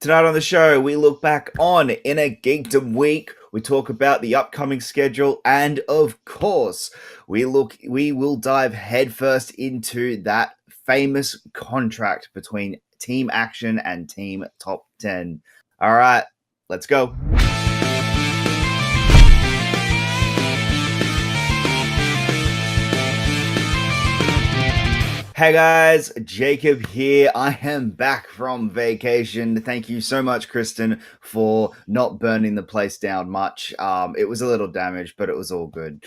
Tonight on the show, we look back on Innergeekdom week. We talk about the upcoming schedule, and of course, we will dive headfirst into that famous contract between Team Action and Team Top 10. All right, let's go. Hey guys, Jacob here. I am back from vacation. Thank you so much, Kristen, for not burning the place down much. It was a little damaged, but it was all good.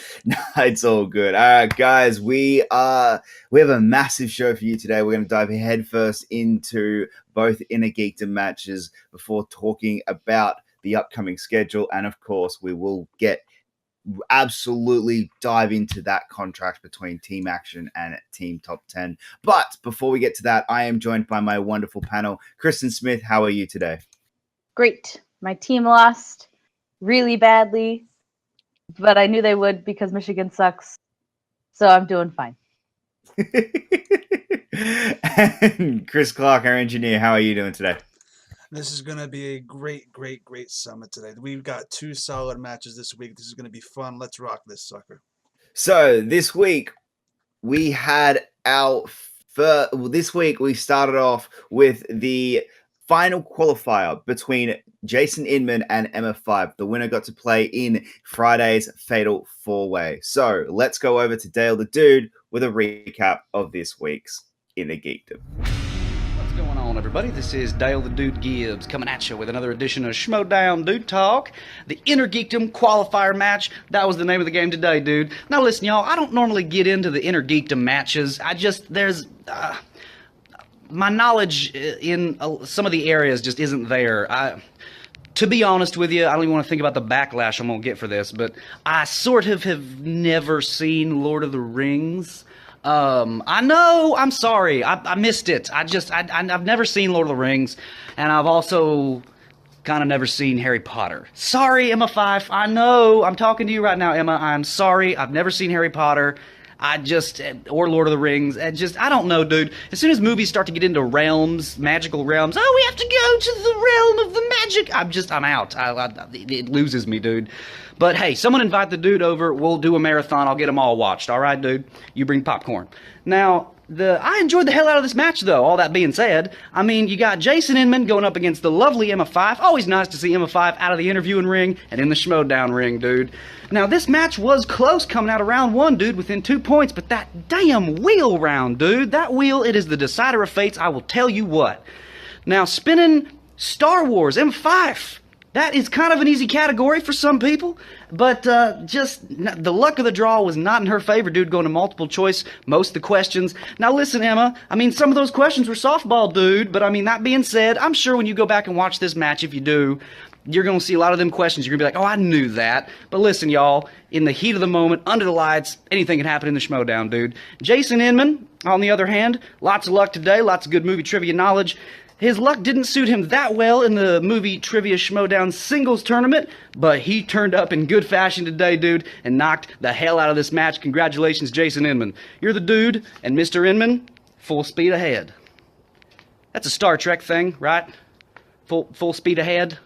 It's all good. All right, guys, we have a massive show for you today. We're going to dive headfirst into both Innergeekdom matches before talking about the upcoming schedule, and of course, we will absolutely dive into that contract between Team Action and Team Top 10. But before we get to that, I am joined by my wonderful panel. Kristen Smith, how are you today? Great. My team lost really badly, but I knew they would because Michigan sucks. So I'm doing fine. And Chris Clark, our engineer, how are you doing today? This is going to be a great summit today. We've got two solid matches this week. This is going to be fun. Let's rock this sucker. So this week we had this week we started off with the final qualifier between Jason Inman and Emma 5. The winner got to play in Friday's Fatal 4-Way. So let's go over to Dale the Dude with a recap of this week's Innergeekdom. What's going on, everybody? This is Dale the Dude Gibbs coming at you with another edition of Schmoedown Dude Talk. The Innergeekdom qualifier match. That was the name of the game today, dude. Now listen, y'all, I don't normally get into the Innergeekdom matches. My knowledge in some of the areas just isn't there. To be honest with you, I don't even want to think about the backlash I'm going to get for this, but I sort of have never seen Lord of the Rings. I know, I'm sorry, I missed it. I've never seen Lord of the Rings, and I've also kind of never seen Harry Potter. Sorry, Emma 5, I know, I'm talking to you right now, Emma, I'm sorry, I've never seen Harry Potter. Or Lord of the Rings, I don't know, dude. As soon as movies start to get into realms, magical realms, we have to go to the realm of the magic, I'm out. It loses me, dude. But hey, someone invite the dude over, we'll do a marathon, I'll get them all watched, alright, dude? You bring popcorn. Now, I enjoyed the hell out of this match, though, all that being said. I mean, you got Jason Inman going up against the lovely Emma 5. Always nice to see Emma 5 out of the interviewing ring and in the Schmoedown ring, dude. Now, this match was close coming out of round one, dude, within 2 points, but that damn wheel round, dude, that wheel, it is the decider of fates, I will tell you what. Now, spinning Star Wars, M5, that is kind of an easy category for some people, but just the luck of the draw was not in her favor, dude, going to multiple choice, most of the questions. Now listen, Emma, I mean, some of those questions were softball, dude, but I mean, that being said, I'm sure when you go back and watch this match, if you do, you're going to see a lot of them questions. You're going to be like, oh, I knew that. But listen, y'all, in the heat of the moment, under the lights, anything can happen in the Schmoedown, dude. Jason Inman, on the other hand, lots of luck today, lots of good movie trivia knowledge. His luck didn't suit him that well in the Movie Trivia Schmoedown singles tournament, but he turned up in good fashion today, dude, and knocked the hell out of this match. Congratulations, Jason Inman. You're the dude, and Mr. Inman, full speed ahead. That's a Star Trek thing, right? Full speed ahead?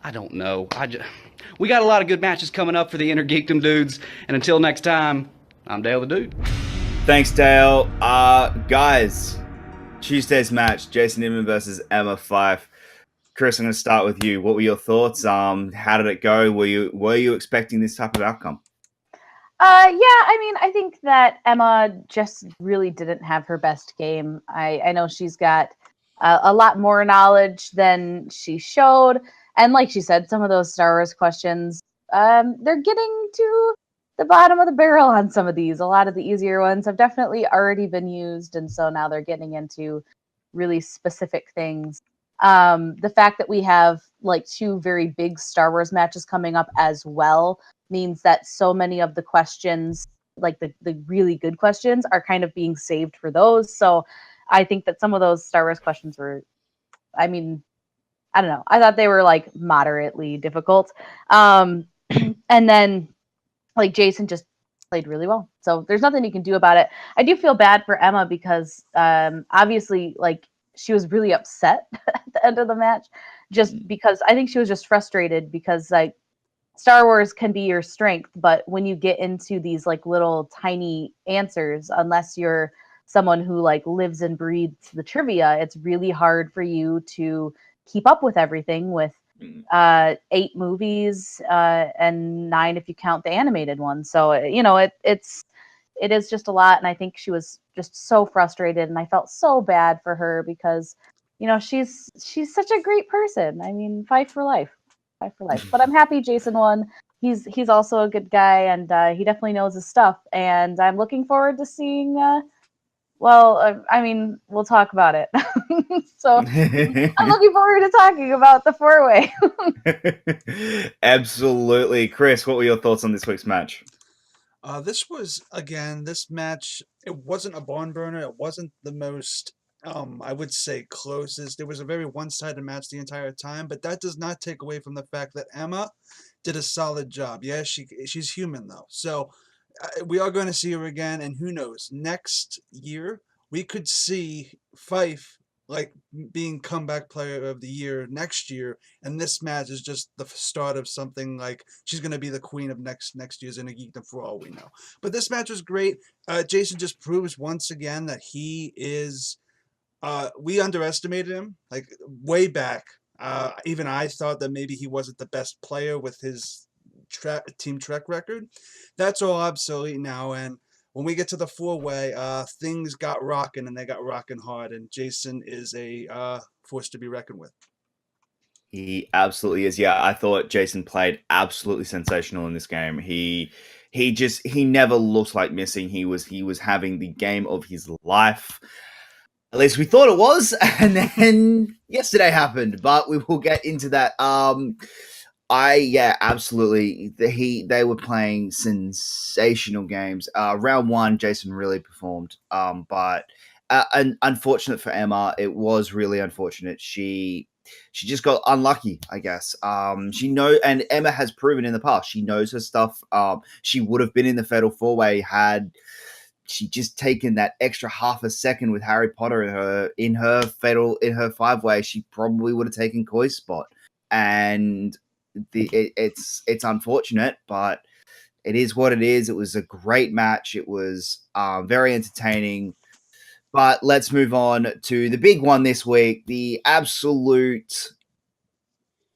I don't know. We got a lot of good matches coming up for the Innergeekdom dudes, and until next time, I'm Dale the Dude. Thanks, Dale. Guys, Tuesday's match, Jason Inman versus Emma 5. Chris, I'm going to start with you. What were your thoughts? How did it go? Were you expecting this type of outcome? I mean, I think that Emma just really didn't have her best game. I know she's got a lot more knowledge than she showed. And like she said, some of those Star Wars questions, they're getting to the bottom of the barrel on some of these. A lot of the easier ones have definitely already been used, and so now they're getting into really specific things. The fact that we have like two very big Star Wars matches coming up as well means that so many of the questions, like the really good questions, are kind of being saved for those. So I think that some of those Star Wars questions were, I mean, I don't know. I thought they were like moderately difficult. And then like Jason just played really well. So there's nothing you can do about it. I do feel bad for Emma because obviously like she was really upset at the end of the match, just because I think she was just frustrated because like Star Wars can be your strength, but when you get into these like little tiny answers, unless you're someone who like lives and breathes the trivia, it's really hard for you to keep up with everything with 8 movies and 9 if you count the animated one. So it is just a lot, and I think she was just so frustrated, and I felt so bad for her because she's such a great person. I mean, fight for life. But I'm happy Jason won. He's also a good guy, and he definitely knows his stuff. And I'm looking forward to seeing. I mean, we'll talk about it. So I'm looking forward to talking about the 4-way. Absolutely, Chris. What were your thoughts on this week's match? This match, it wasn't a barn burner. It wasn't the most, I would say, closest. It was a very one-sided match the entire time, but that does not take away from the fact that Emma did a solid job. Yeah, she's human, though. So we are going to see her again, and who knows, next year we could see Fife like being comeback player of the year next year, and this match is just the start of something. Like she's going to be the queen of next year's Innergeekdom for all we know. But this match was great. Jason just proves once again that he is we underestimated him like way back. Even I thought that maybe he wasn't the best player with his team track record. That's all obsolete now, and when we get to the 4-way, things got rocking, and they got rocking hard, and Jason is a force to be reckoned with. He absolutely is. Yeah, I thought Jason played absolutely sensational in this game. He never looked like missing. He was having the game of his life. At least we thought it was, and then yesterday happened, but we will get into that. Absolutely. They were playing sensational games. Round 1, Jason really performed. But unfortunate for Emma, it was really unfortunate. She just got unlucky, I guess. And Emma has proven in the past she knows her stuff. She would have been in the Fatal 4-way had she just taken that extra half a second with Harry Potter in her 5-way. She probably would have taken Koi's spot, and it's unfortunate, but it is what it is. It was a great match. It was very entertaining. But let's move on to the big one this week, the absolute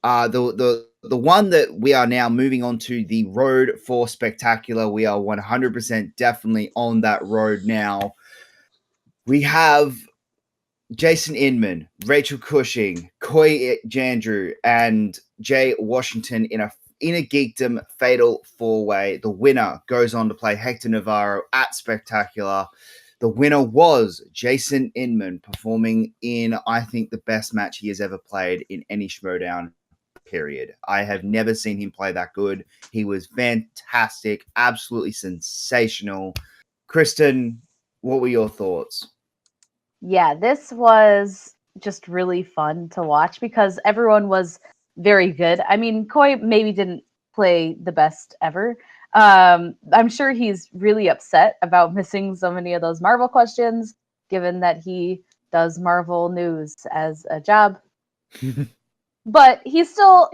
the one that we are now moving on to, the road for spectacular. We are 100% definitely on that road now. We have Jason Inman, Rachel Cushing, Koi Jandrew, and Jay Washington in a Innergeekdom Fatal 4-way. The winner goes on to play Hector Navarro at Spectacular. The winner was Jason Inman, performing in, I think, the best match he has ever played in any Schmoedown, period. I have never seen him play that good. He was fantastic, absolutely sensational. Kristen, what were your thoughts? Yeah, this was just really fun to watch because everyone was very good. I mean, Koi maybe didn't play the best ever. I'm sure he's really upset about missing so many of those Marvel questions, given that he does Marvel news as a job. But he's still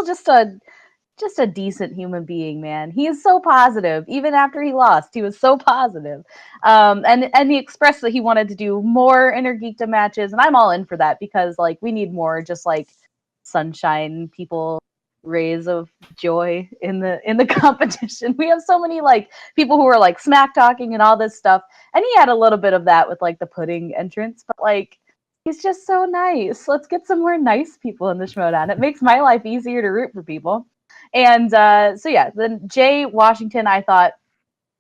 just a decent human being, man. He is so positive. Even after he lost, he was so positive. And he expressed that he wanted to do more Innergeekdom matches, and I'm all in for that because like we need more just like sunshine people, rays of joy in the competition. We have so many like people who are like smack talking and all this stuff, and he had a little bit of that with like the pudding entrance, but like he's just so nice. Let's get some more nice people in the Schmoedown. It makes my life easier to root for people. And then Jay Washington, I thought,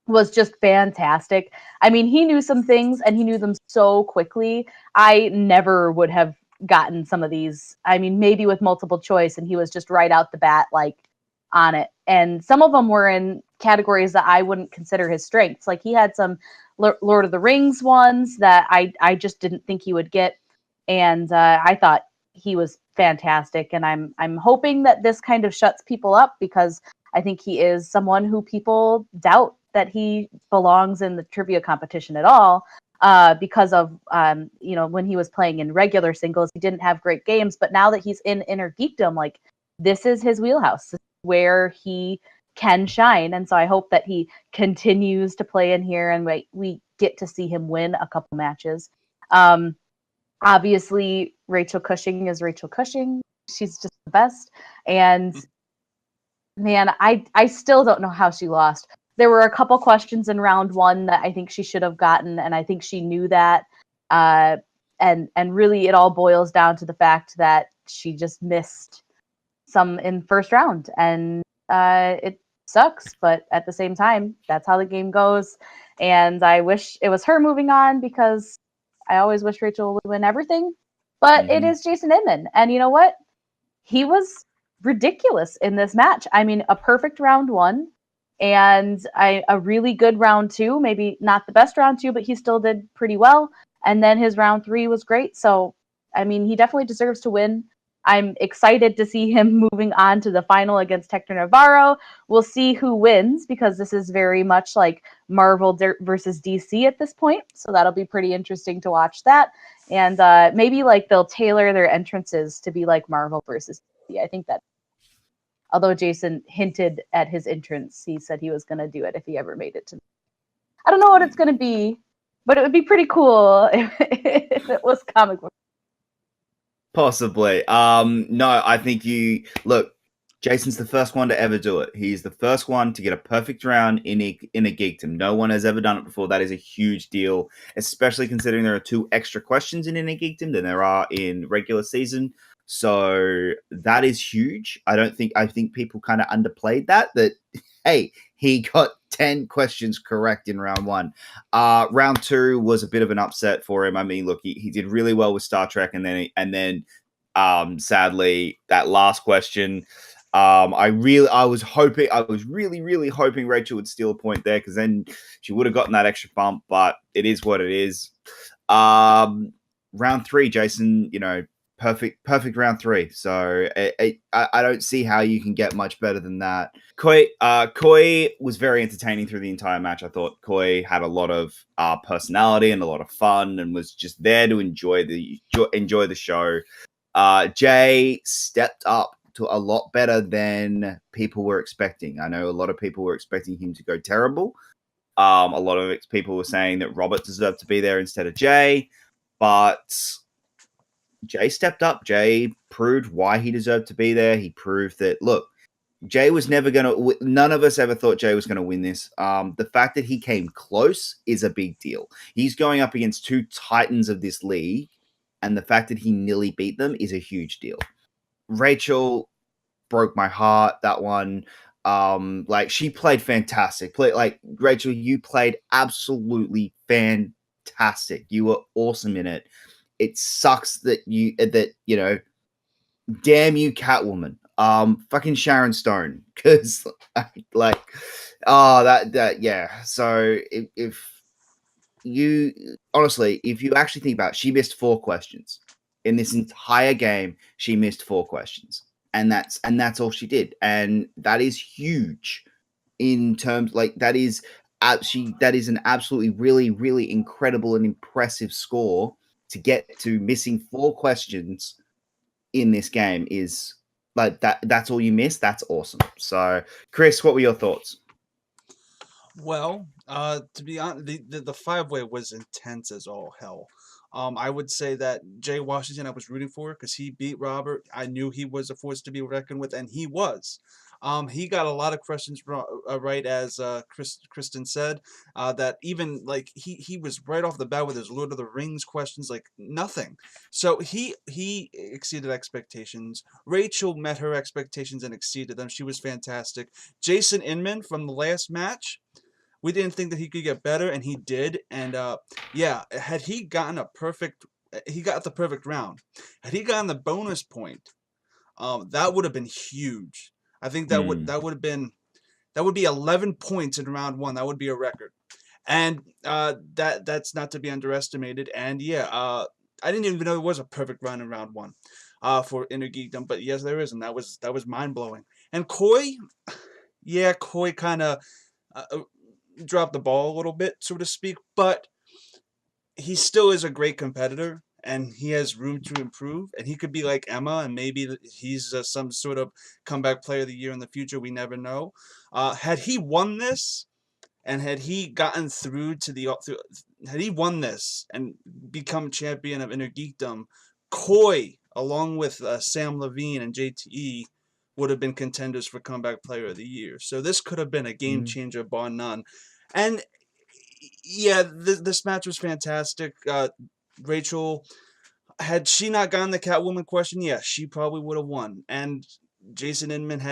was just fantastic. I mean, he knew some things and he knew them so quickly. I never would have gotten some of these. I mean, maybe with multiple choice, and he was just right out the bat, like on it. And some of them were in categories that I wouldn't consider his strengths. Like he had some Lord of the Rings ones that I just didn't think he would get. And I thought he was fantastic, and I'm hoping that this kind of shuts people up because I think he is someone who people doubt that he belongs in the trivia competition at all. because of when he was playing in regular singles, he didn't have great games. But now that he's in Innergeekdom, like this is his wheelhouse. This is where he can shine. And so I hope that he continues to play in here and we get to see him win a couple matches. Obviously, Rachel Cushing is Rachel Cushing. She's just the best. And man, I still don't know how she lost. There were a couple questions in round 1 that I think she should have gotten, and I think she knew that. And really, it all boils down to the fact that she just missed some in first round, and it sucks. But at the same time, that's how the game goes. And I wish it was her moving on because I always wish Rachel would win everything. But it is Jason Inman, and you know what? He was ridiculous in this match. I mean, a perfect round 1. And a really good round 2, maybe not the best round 2, but he still did pretty well. And then his round 3 was great. So, I mean, he definitely deserves to win. I'm excited to see him moving on to the final against Hector Navarro. We'll see who wins because this is very much like Marvel versus DC at this point. So that'll be pretty interesting to watch that. And maybe like they'll tailor their entrances to be like Marvel versus DC. I think that. Although Jason hinted at his entrance, he said he was going to do it if he ever made it to. I don't know what it's going to be, but it would be pretty cool if it was comic book. Possibly. No, I think Jason's the first one to ever do it. He's the first one to get a perfect round in a Geekdom. No one has ever done it before. That is a huge deal, especially considering there are 2 extra questions in Geekdom than there are in regular season. So that is huge. I think people kind of underplayed that hey, he got 10 questions correct in round 1. Round 2 was a bit of an upset for him. I mean, look, he did really well with Star Trek, and then sadly that last question, I was really hoping Rachel would steal a point there, because then she would have gotten that extra bump, but it is what it is. Round 3, Jason, perfect round 3. So I don't see how you can get much better than that. Koi was very entertaining through the entire match. I thought Koi had a lot of personality and a lot of fun, and was just there to enjoy the show. Jay stepped up to a lot better than people were expecting. I know a lot of people were expecting him to go terrible. A lot of people were saying that Robert deserved to be there instead of Jay, but Jay stepped up. Jay proved why he deserved to be there. He proved that, look, Jay was never going to... None of us ever thought Jay was going to win this. The fact that he came close is a big deal. He's going up against 2 titans of this league, and the fact that he nearly beat them is a huge deal. Rachel broke my heart, that one. She played fantastic. Rachel, you played absolutely fantastic. You were awesome in it. It sucks that damn you, Catwoman. Fucking Sharon Stone. Because, yeah. So, if you actually think about it, she missed 4 questions. In this entire game, she missed 4 questions. And that's all she did. And that is huge in terms, that is an absolutely really, really incredible and impressive score. To get to missing 4 questions in this game is that's all you missed. That's awesome. So, Chris, what were your thoughts? Well, to be honest, the 5-way was intense as all hell. I would say that Jay Washington I was rooting for because he beat Robert. I knew he was a force to be reckoned with, and he was. He got a lot of questions right, as Kristen said. That even he was right off the bat with his Lord of the Rings questions, like nothing. So he exceeded expectations. Rachel met her expectations and exceeded them. She was fantastic. Jason Inman from the last match. We didn't think that he could get better, and he did. And yeah, had he gotten he got the perfect round. Had he gotten the bonus point, that would have been huge. I think that would be 11 points in round 1. That would be a record, and that's not to be underestimated. And yeah, I didn't even know there was a perfect round in round 1 for Innergeekdom, but yes, there is, and that was mind blowing. And Koi kind of dropped the ball a little bit, so to speak, but he still is a great competitor, and he has room to improve, and he could be like Emma, and maybe he's some sort of comeback player of the year in the future. We never know. Had he won this, and had he gotten through to had he won this and become champion of Innergeekdom, Koi, along with Sam Levine and JTE, would have been contenders for comeback player of the year. So this could have been a game changer, bar none. And yeah, this match was fantastic. Rachel, had she not gotten the Catwoman question, yeah, she probably would have won. And Jason Inman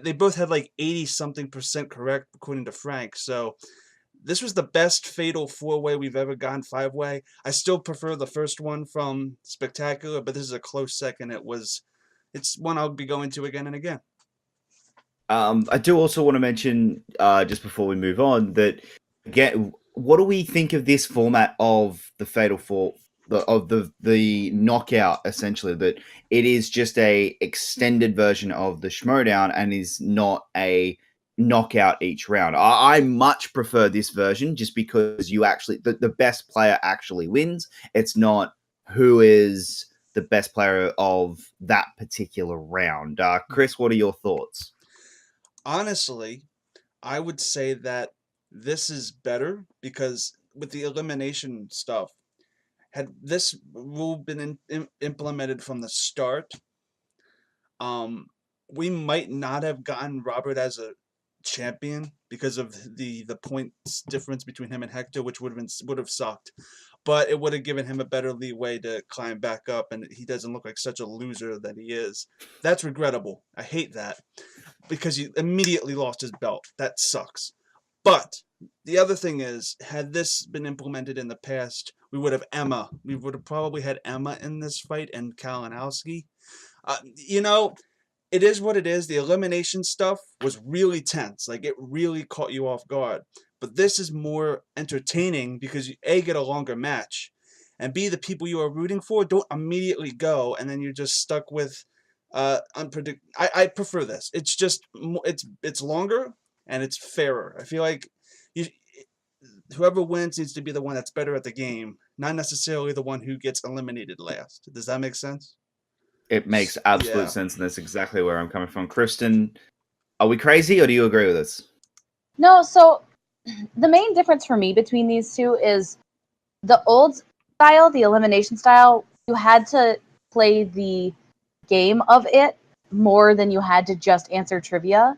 they both had like 80-something% correct, according to Frank. So this was the best fatal 4-way we've ever gotten, 5-way. I still prefer the first one from Spectacular, but this is a close second. It's one I'll be going to again and again. I do also want to mention, just before we move on, that again, what do we think of this format of the Fatal Four, of the knockout? Essentially, that it is just a extended version of the Schmoedown and is not a knockout each round. I much prefer this version just because you actually the best player actually wins. It's not who is the best player of that particular round. Chris, what are your thoughts? Honestly, I would say that this is better because with the elimination stuff, had this rule been implemented from the start, we might not have gotten Robert as a champion because of the points difference between him and Hector, which would have sucked. But it would have given him a better leeway to climb back up, and he doesn't look like such a loser that he is. That's regrettable. I hate that because he immediately lost his belt. That sucks. But the other thing is, had this been implemented in the past, we would have Emma. We would have probably had Emma in this fight and Kalinowski. It is what it is. The elimination stuff was really tense. Like, it really caught you off guard. But this is more entertaining because you, A, get a longer match, and B, the people you are rooting for don't immediately go, and then you're just stuck with unpredictable. I prefer this. It's just it's longer and it's fairer. I feel like whoever wins needs to be the one that's better at the game, not necessarily the one who gets eliminated last. Does that make sense? It makes absolute sense, and that's exactly where I'm coming from. Kristen, are we crazy, or do you agree with us? No, so the main difference for me between these two is the old style, the elimination style, you had to play the game of it more than you had to just answer trivia.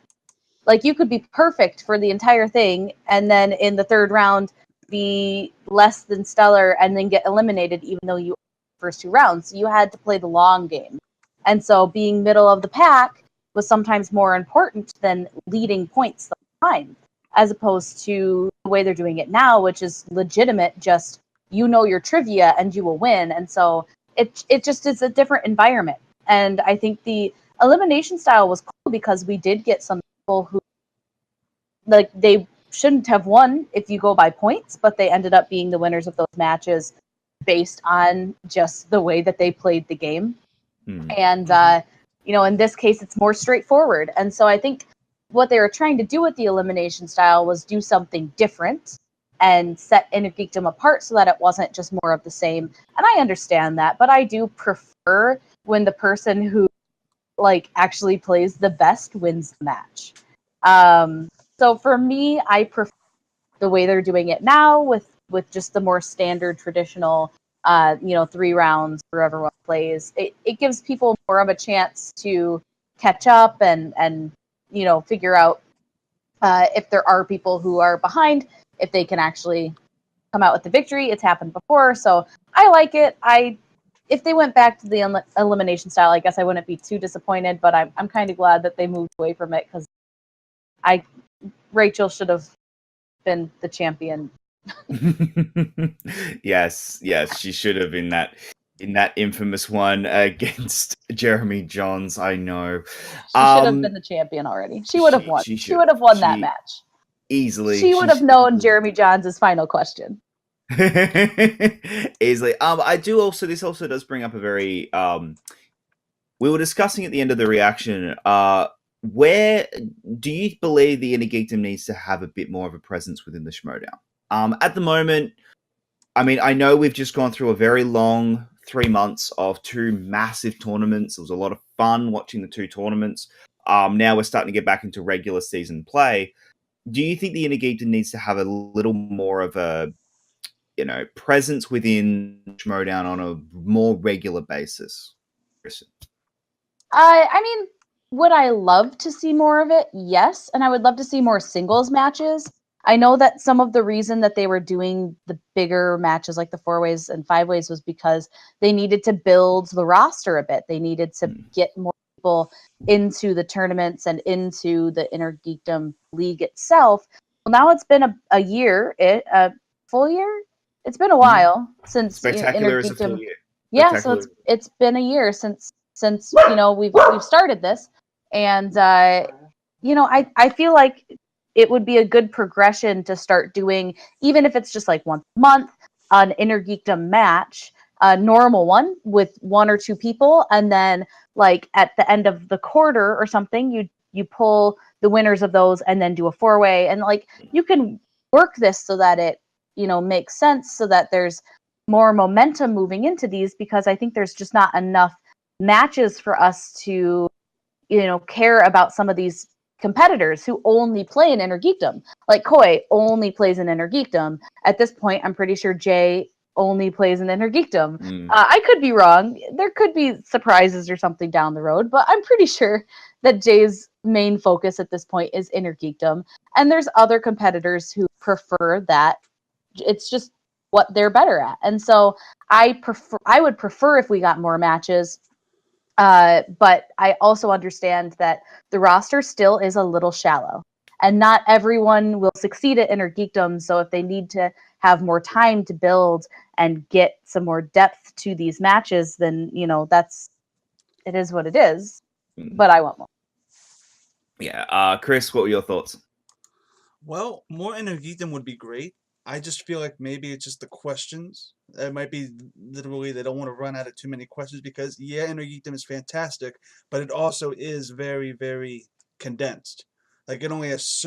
Like, you could be perfect for the entire thing, and then in the third round be less than stellar and then get eliminated even though you first two rounds. So you had to play the long game. And so being middle of the pack was sometimes more important than leading points the whole time, as opposed to the way they're doing it now, which is legitimate, just your trivia and you will win. And so it just is a different environment. And I think the elimination style was cool because we did get some people who, like, they shouldn't have won if you go by points, but they ended up being the winners of those matches based on just the way that they played the game. And, in this case, it's more straightforward. And so I think what they were trying to do with the elimination style was do something different and set Innergeekdom apart so that it wasn't just more of the same. And I understand that, but I do prefer when the person who actually plays the best wins the match. So for me, I prefer the way they're doing it now with just the more standard traditional 3 rounds for everyone plays. It gives people more of a chance to catch up and figure out if there are people who are behind, if they can actually come out with the victory. It's happened before, so I like it. If they went back to the elimination style, I guess I wouldn't be too disappointed, but I'm kind of glad that they moved away from it because Rachel should have been the champion. Yes, she should have in that infamous one against Jeremy Johns. I know. She should have been the champion already. She would have won. She would have won that match. Easily. She would have known Jeremy Johns' final question. Easily. I do also, this also does bring up a very, we were discussing at the end of the reaction, where do you believe the Innergeekdom needs to have a bit more of a presence within the Schmoedown? At the moment, I mean, I know we've just gone through a very long 3 months of 2 massive tournaments. It was a lot of fun watching the 2 tournaments. Now we're starting to get back into regular season play. Do you think the Innergeekdom needs to have a little more of a, presence within Schmoedown on a more regular basis? Kristen? I mean, would I love to see more of it? Yes, and I would love to see more singles matches. I know that some of the reason that they were doing the bigger matches like the 4-ways and 5-ways was because they needed to build the roster a bit. They needed to get more people into the tournaments and into the Innergeekdom League itself. Well, now it's been a year, a full year? It's been a while since Spectacular is a full Innergeekdom. year. Yeah, so it's been a year since we've started this, and I feel like it would be a good progression to start doing, even if it's just like once a month, an Innergeekdom match, a normal one with 1 or 2 people, and then like at the end of the quarter or something, you pull the winners of those and then do a 4-way, and like you can work this so that it makes sense, so that there's more momentum moving into these, because I think there's just not enough matches for us to care about some of these competitors who only play in Innergeekdom. Like Koi only plays in Innergeekdom. At this point, I'm pretty sure Jay only plays in Innergeekdom. I could be wrong. There could be surprises or something down the road, but I'm pretty sure that Jay's main focus at this point is Innergeekdom. And there's other competitors who prefer that. It's just what they're better at. And so I would prefer if we got more matches. But I also understand that the roster still is a little shallow, and not everyone will succeed at Innergeekdom. So if they need to have more time to build and get some more depth to these matches, then it is what it is. But I want more. Yeah, Chris, what were your thoughts? Well, more Innergeekdom would be great. I just feel like maybe it's just the questions. It might be literally they don't want to run out of too many questions, because yeah, Innergeekdom is fantastic, but it also is very, very condensed. Like it only has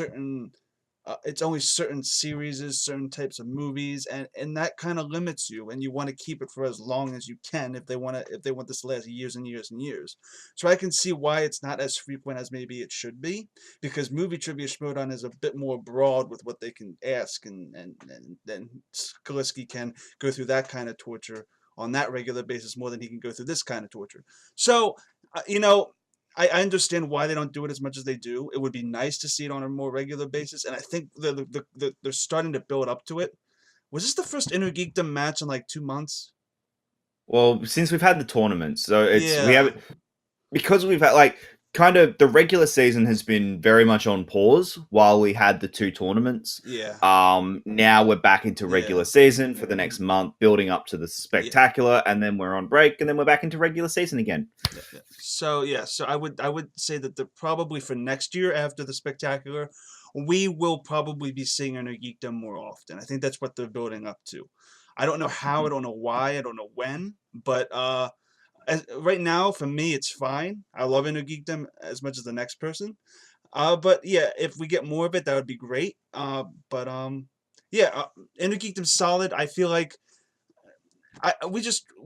it's only certain series, certain types of movies, and that kind of limits you. And you want to keep it for as long as you can if they want this to last years and years and years. So I can see why it's not as frequent as maybe it should be, because Movie Trivia Schmoedown is a bit more broad with what they can ask, and then Skaliski can go through that kind of torture on that regular basis more than he can go through this kind of torture. So I understand why they don't do it as much as they do. It would be nice to see it on a more regular basis, and I think they're starting to build up to it. Was this the first Innergeekdom match in like 2 months? Well, since we've had the tournament, so we Yeah. have, because we've had like kind of the regular season has been very much on pause while we had the 2 tournaments. Yeah. Now we're back into regular Yeah. season for the next month, building up to the spectacular, and then we're on break, and then we're back into regular season again. Yeah. So I would say that probably for next year after the spectacular, we will probably be seeing Innergeekdom more often. I think that's what they're building up to. I don't know how, I don't know why, I don't know when, but right now for me it's fine. I love Innergeekdom as much as the next person. But yeah, if we get more of it, that would be great. Innergeekdom's solid. I feel like we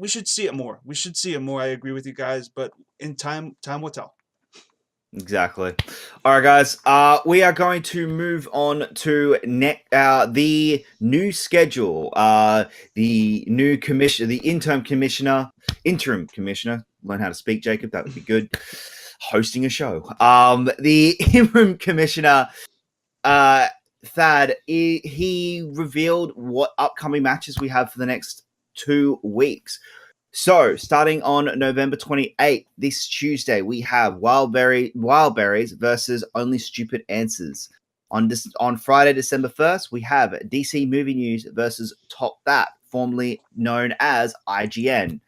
should see it more. We should see it more. I agree with you guys, but in time will tell. Exactly. All right, guys. We are going to move on to the new schedule. The new commissioner, the interim commissioner. Learn how to speak, Jacob. That would be good. Hosting a show. The interim commissioner, Thad. He revealed what upcoming matches we have for the next 2 weeks. So, starting on November 28th, this Tuesday, we have Wildberries versus Only Stupid Answers. On Friday, December 1st, we have DC Movie News versus Top That, formerly known as IGN.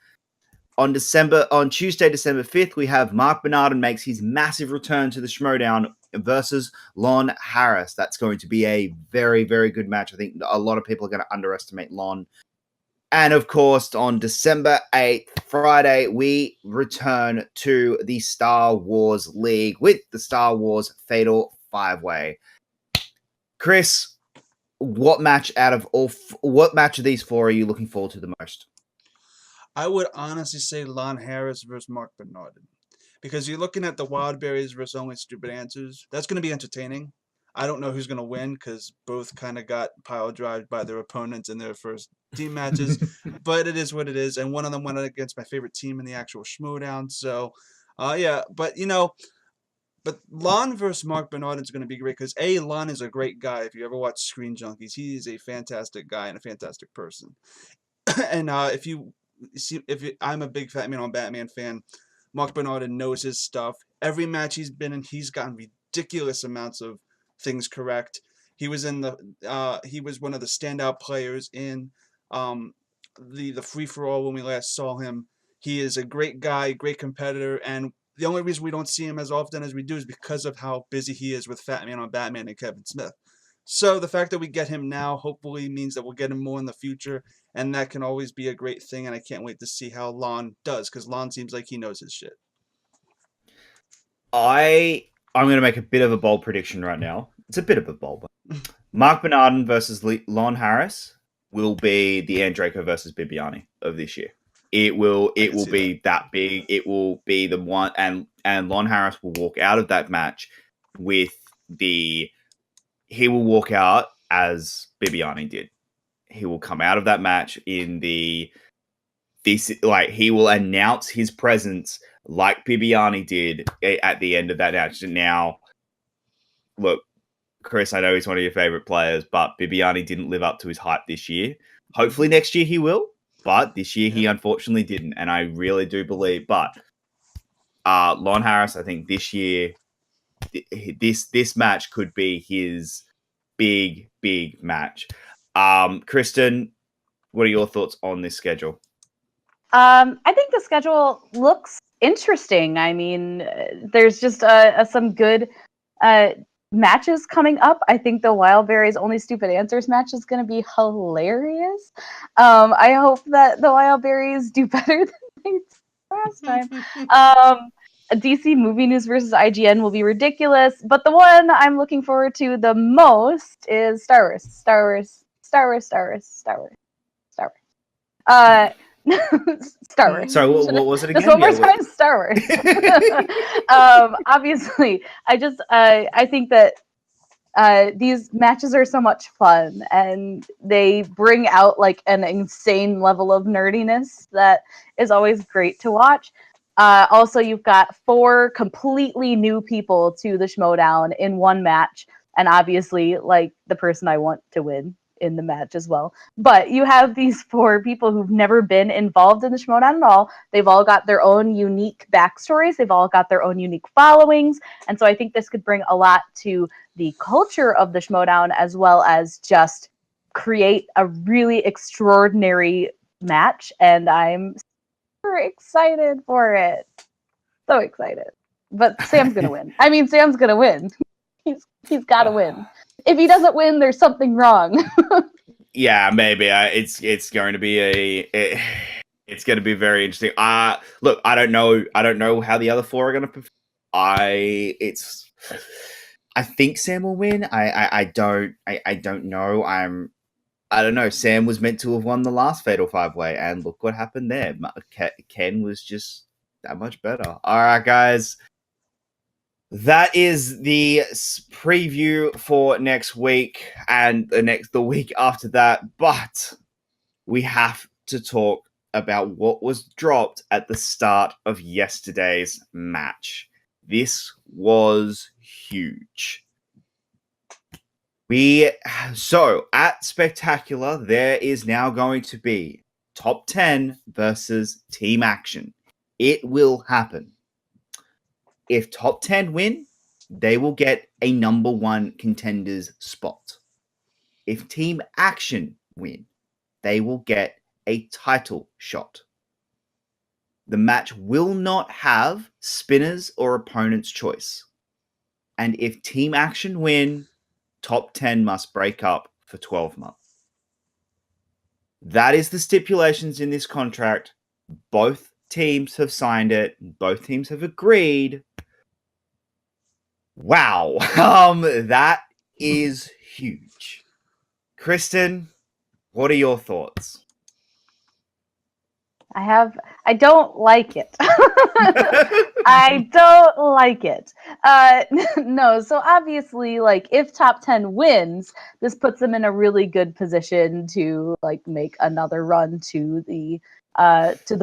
On Tuesday, December 5th, we have Mark Bernardin makes his massive return to the Schmoedown versus Lon Harris. That's going to be a very, very good match. I think a lot of people are going to underestimate Lon. And of course, on December 8th, Friday, we return to the Star Wars League with the Star Wars Fatal 5-Way. Chris, what match what match of these four are you looking forward to the most? I would honestly say Lon Harris versus Mark Bernardin. Because you're looking at the Wildberries versus Only Stupid Answers. That's going to be entertaining. I don't know who's going to win because both kind of got pile drived by their opponents in their first team matches. But it is what it is. And one of them went against my favorite team in the actual Schmoedown. So, yeah. But, but Lon versus Mark Bernardin is going to be great because Lon is a great guy. If you ever watch Screen Junkies, he is a fantastic guy and a fantastic person. And if you see, I'm a big Batman fan. Mark Bernardin knows his stuff. Every match he's been in, he's gotten ridiculous amounts of things correct. He was in he was one of the standout players in the free for all when we last saw him. He is a great guy, great competitor, and the only reason we don't see him as often as we do is because of how busy he is with Fat Man on Batman and Kevin Smith. So the fact that we get him now hopefully means that we'll get him more in the future, and that can always be a great thing, and I can't wait to see how Lon does, because Lon seems like he knows his shit. I'm going to make a bit of a bold prediction right now. It's a bit of a bold one. Mark Bernardin versus Lon Harris will be the Andraco versus Bibiani of this year. It will be that big. It will be the one, and Lon Harris will walk out of that match with he will walk out as Bibiani did. He will come out of that match he will announce his presence like Bibiani did at the end of that match. And now, look, Chris, I know he's one of your favorite players, but Bibiani didn't live up to his hype this year. Hopefully next year he will, but this year he unfortunately didn't. And I really do believe, but Lon Harris, I think this year, this match could be his big match. Kristen, what are your thoughts on this schedule? I think the schedule looks interesting. I mean, there's just some good matches coming up. I think the Wildberries Only Stupid Answers match is going to be hilarious. I hope that the Wildberries do better than they did last time. DC Movie News versus IGN will be ridiculous, but the one I'm looking forward to the most is Star Wars. Star Wars. Sorry, what was it again? Just one more time, Star Wars. Obviously, I think that these matches are so much fun, and they bring out like an insane level of nerdiness that is always great to watch. Also, you've got 4 completely new people to the Schmoedown in one match, and obviously, like the person I want to win in the match as well. But you have these 4 people who've never been involved in the Schmoedown at all. They've all got their own unique backstories. They've all got their own unique followings. And so I think this could bring a lot to the culture of the Schmoedown, as well as just create a really extraordinary match. And I'm super excited for it. So excited. But Sam's going to win. I mean, Sam's going to win. He's got to win. If he doesn't win, there's something wrong. Yeah, maybe it's going to be it's going to be very interesting. Look, I don't know how the other 4 are going to perform. I think Sam will win. I don't know. I don't know. Sam was meant to have won the last Fatal 5-Way, and look what happened there. Ken was just that much better. All right, guys. That is the preview for next week and the week after that. But we have to talk about what was dropped at the start of yesterday's match. This was huge. So at Spectacular, there is now going to be top 10 versus team action. It will happen. If top 10 win, they will get a number 1 contenders spot. If team action win, they will get a title shot. The match will not have spinners or opponent's choice. And if team action win, top 10 must break up for 12 months. That is the stipulations in this contract. Both teams have signed it. Both teams have agreed. Wow. That is huge. Kristen, what are your thoughts? I don't like it. I don't like it. No, so obviously, like, if top 10 wins, this puts them in a really good position to like make another run to the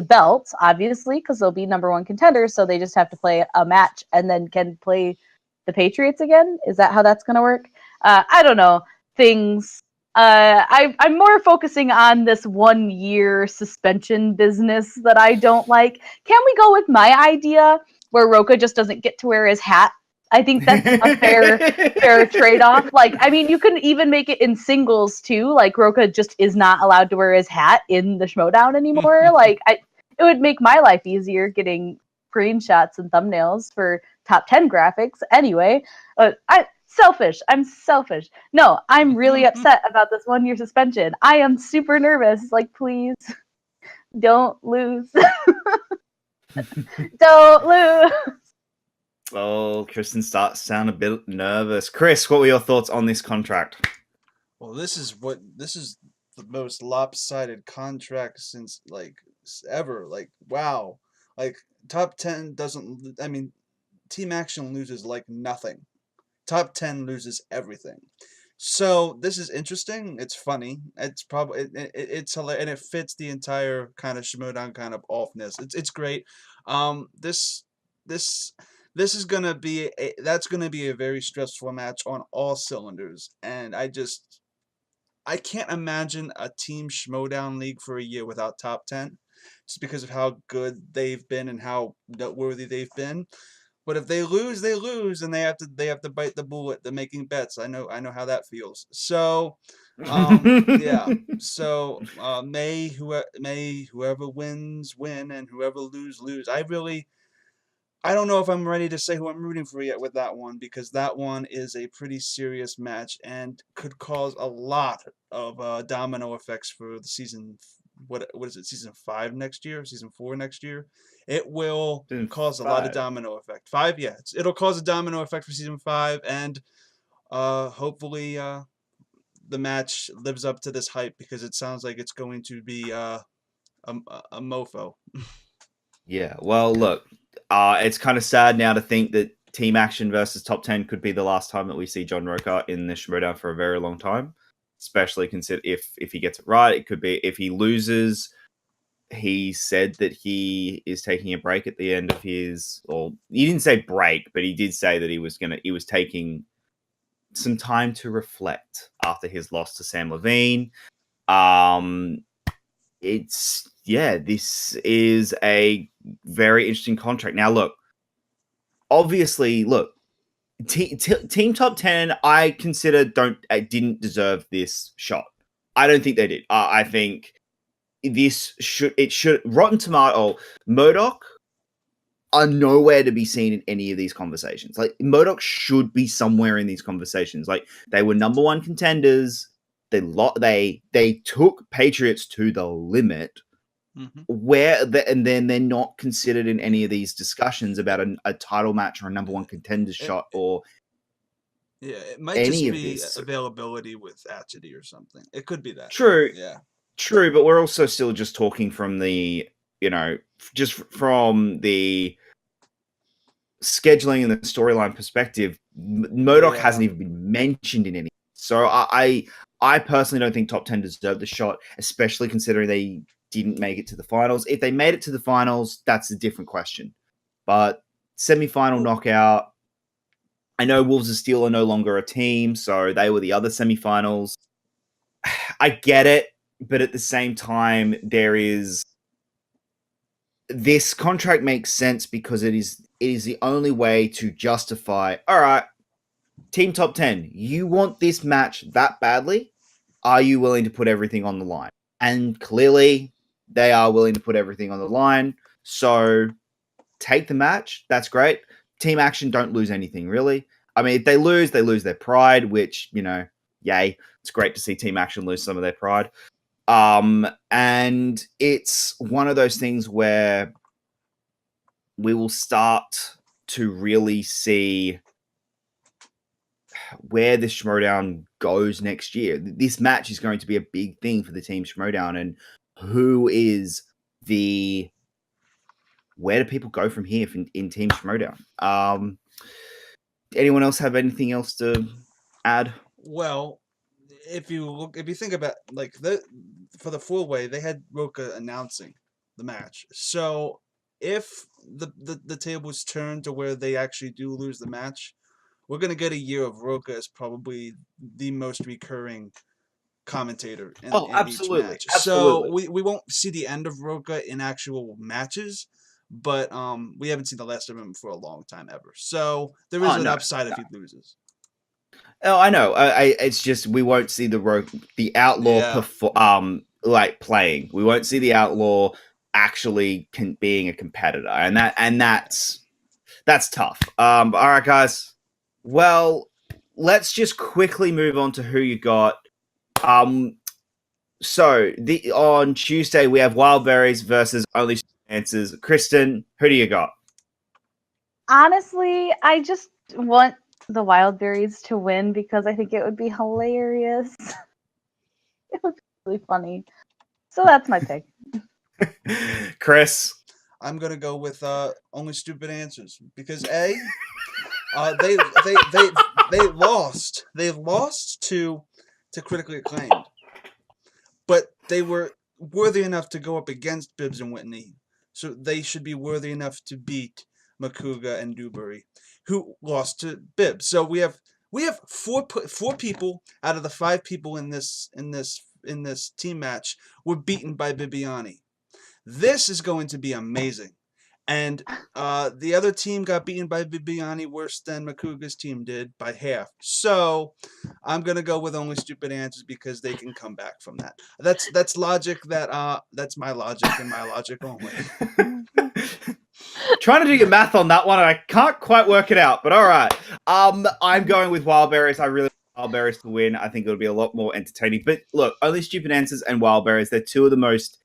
belt, obviously, because they'll be number one contenders. So they just have to play a match and then can play the Patriots again. Is that how that's going to work? I don't know. Things I'm more focusing on this 1 year suspension business that I don't like. Can we go with my idea where Roka just doesn't get to wear his hat? I think that's a fair trade-off. Like, I mean, you can even make it in singles too. Like, Roka just is not allowed to wear his hat in the Schmoedown anymore. Like, it would make my life easier getting screenshots and thumbnails for top 10 graphics. Anyway, I'm selfish. No, I'm really upset about this 1 year suspension. I am super nervous. Like, please don't lose. Don't lose. Oh, Kristen starts to sound a bit nervous. Chris, what were your thoughts on this contract? Well, this is the most lopsided contract since like ever. Like, wow. Like, top 10 doesn't. I mean, Team Action loses like nothing. Top 10 loses everything. So this is interesting. It's funny. It's probably it's hilarious, and it fits the entire kind of Schmoedown kind of offness. It's great. This this is gonna be that's gonna be a very stressful match on all cylinders, and I can't imagine a Team Schmoedown league for a year without top 10, just because of how good they've been and how noteworthy they've been. But if they lose, and they have to bite the bullet. They're making bets. I know how that feels. So, yeah. So may whoever wins win, and whoever lose. I don't know if I'm ready to say who I'm rooting for yet with that one, because that one is a pretty serious match and could cause a lot of domino effects for the season. What is it? Season 5 next year? Season 4 next year? It will cause a lot of domino effect. 5, yeah. It'll cause a domino effect for season 5, and hopefully the match lives up to this hype, because it sounds like it's going to be a mofo. Yeah, well, look, it's kind of sad now to think that Team Action versus Top 10 could be the last time that we see John Roca in the Schmoedown for a very long time, especially consider if he gets it right. It could be if he loses. He said that he is taking a break at the end of his, or he didn't say break, but he did say that he was taking some time to reflect after his loss to Sam Levine. This is a very interesting contract. Now, look, obviously, Team Top 10, I consider didn't deserve this shot. I don't think they did. I think Rotten Tomato, Murdoch are nowhere to be seen in any of these conversations. Like, Murdoch should be somewhere in these conversations. Like, they were number one contenders. They took Patriots to the limit. And then they're not considered in any of these discussions about a title match or a number one contender shot or it might just be availability with Atchity or something. It could be that. True. Yeah. True, but we're also still just talking from the, just from the scheduling and the storyline perspective. Murdoch hasn't even been mentioned in any. So I personally don't think Top 10 deserved the shot, especially considering they didn't make it to the finals. If they made it to the finals, that's a different question. But semi-final knockout, I know Wolves of Steel are no longer a team, so they were the other semi-finals. I get it, but at the same time, this contract makes sense because it is the only way to justify, all right, Team Top 10, you want this match that badly? Are you willing to put everything on the line? And clearly, they are willing to put everything on the line. So take the match. That's great. Team Action don't lose anything, really. I mean, if they lose their pride, which, yay. It's great to see Team Action lose some of their pride. And it's one of those things where we will start to really see where the Schmoedown goes next year. This match is going to be a big thing for the Team Schmoedown, and where do people go from here in Team Schmoedown? Anyone else have anything else to add? Well, if you think about like for the 4-way, they had Roka announcing the match. So if the tables turn to where they actually do lose the match, we're gonna get a year of Roka as probably the most recurring commentator in each match. So we won't see the end of Roka in actual matches, but we haven't seen the last of him for a long time ever. So there is an upside if he loses. Oh, I know. It's just we won't see the outlaw playing. We won't see the outlaw actually being a competitor, and that's tough. All right, guys. Well, let's just quickly move on to who you got. So on Tuesday we have Wildberries versus Only Answers. Kristen, who do you got? Honestly, I just want the Wildberries to win because I think it would be hilarious. It would be really funny. So that's my pick. Chris? I'm gonna go with Only Stupid Answers because they lost. They lost to Critically Acclaimed, but they were worthy enough to go up against Bibbs and Whitney, so they should be worthy enough to beat Makuga and Dewberry, who lost to Bibbs. So we have four people out of the 5 people in this team match were beaten by Bibiani. This is going to be amazing. And the other team got beaten by Bibiani worse than Makuga's team did by half. So I'm gonna go with Only Stupid Answers because they can come back from that. That's logic. That's my logic and my logic only. Trying to do your math on that one, I can't quite work it out. But all right, I'm going with Wildberries. I really want Wildberries to win. I think it'll be a lot more entertaining. But look, Only Stupid Answers and Wildberries, they're two of the most.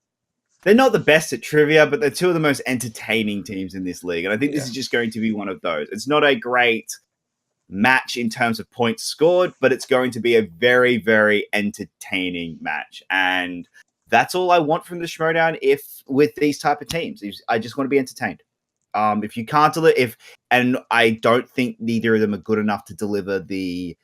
They're not the best at trivia, but they're two of the most entertaining teams in this league. And I think this is just going to be one of those. It's not a great match in terms of points scored, but it's going to be a very, very entertaining match. And that's all I want from the Schmoedown with these type of teams. I just want to be entertained. If you can't deliver, and I don't think neither of them are good enough to deliver the,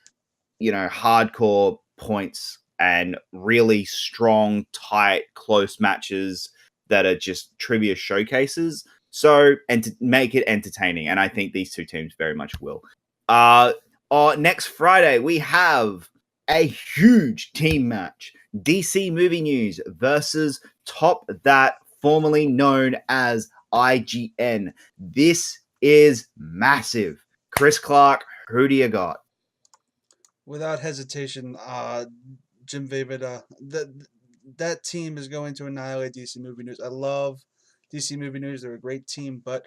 hardcore points and really strong, tight, close matches that are just trivia showcases. So, and to make it entertaining. And I think these two teams very much will. Next Friday, we have a huge team match. DC Movie News versus Top That, formerly known as IGN. This is massive. Chris Clark, who do you got? Without hesitation, Jim Vavida, that team is going to annihilate DC Movie News. I love DC Movie News. They're a great team, but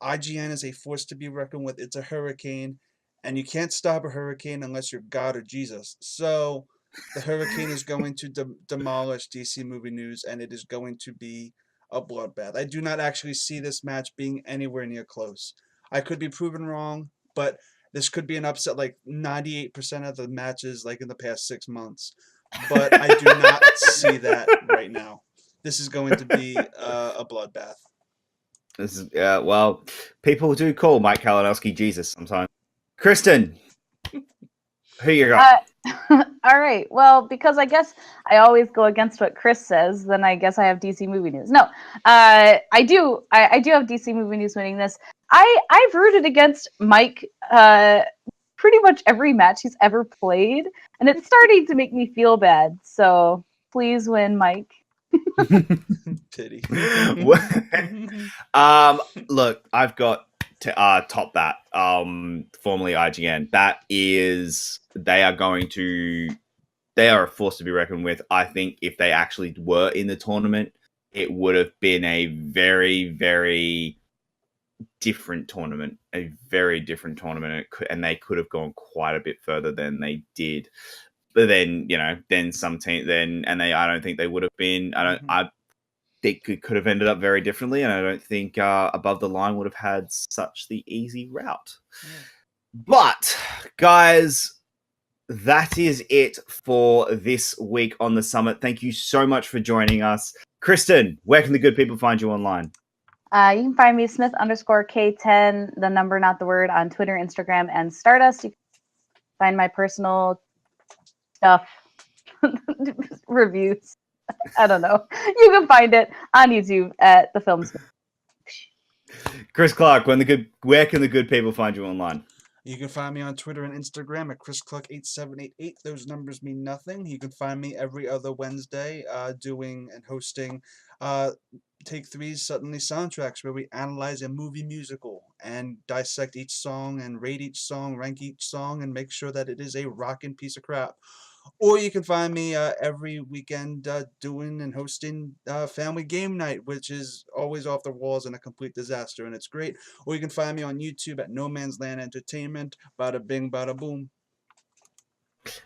IGN is a force to be reckoned with. It's a hurricane, and you can't stop a hurricane unless you're God or Jesus. So the hurricane is going to demolish DC Movie News, and it is going to be a bloodbath. I do not actually see this match being anywhere near close. I could be proven wrong, but this could be an upset like 98% of the matches like in the past 6 months. But I do not see that right now. This is going to be a bloodbath. This is well, people do call Mike Kalinowski Jesus sometimes. Kristen, who you got? All right. Well, because I guess I always go against what Chris says, then I guess I have DC Movie News. No, I do have DC Movie News winning this. I've rooted against Mike pretty much every match he's ever played, and it's starting to make me feel bad. So please win, Mike. Pity. Look, I've got to Top That, formerly IGN. They are a force to be reckoned with. I think if they actually were in the tournament, it would have been a very, very different tournament, and they could have gone quite a bit further than they did. But then, some team, I don't think they would have been. I think it could have ended up very differently, and I don't think Above the Line would have had such the easy route. Yeah. But, guys, that is it for this week on the summit. Thank you so much for joining us. Kristen, where can the good people find you online? You can find me Smith_K10, the number, not the word, on Twitter, Instagram, and Stardust. You can find my personal stuff, reviews. I don't know. You can find it on YouTube at The Film Smith. Chris Clark, where can the good people find you online? You can find me on Twitter and Instagram at ChrisCluck8788. Those numbers mean nothing. You can find me every other Wednesday doing and hosting Take 3's Suddenly Soundtracks, where we analyze a movie musical and dissect each song and rate each song, rank each song, and make sure that it is a rockin' piece of crap. Or you can find me every weekend doing and hosting Family Game Night, which is always off the walls and a complete disaster, and it's great. Or you can find me on YouTube at No Man's Land Entertainment. Bada bing, bada boom.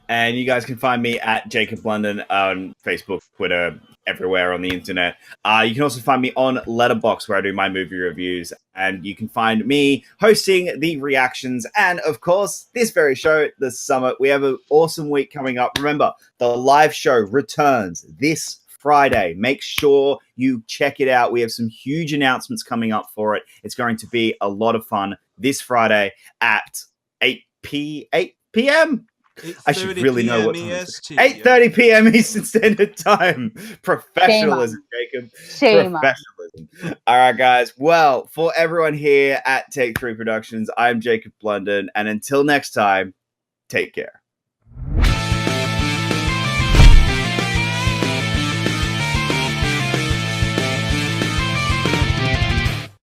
And you guys can find me at Jacob Blunden on Facebook, Twitter, everywhere on the internet. You can also find me on Letterboxd, where I do my movie reviews. And you can find me hosting the reactions and, of course, this very show, The Summit. We have an awesome week coming up. Remember, the live show returns this Friday. Make sure you check it out. We have some huge announcements coming up for it. It's going to be a lot of fun this Friday at 8 p.m. I should really know what time. 8:30 p.m. Eastern Standard Time. Professionalism, Jacob. Shame Professionalism. All right, guys. Well, for everyone here at Take 3 Productions, I'm Jacob Blunden. And until next time, take care.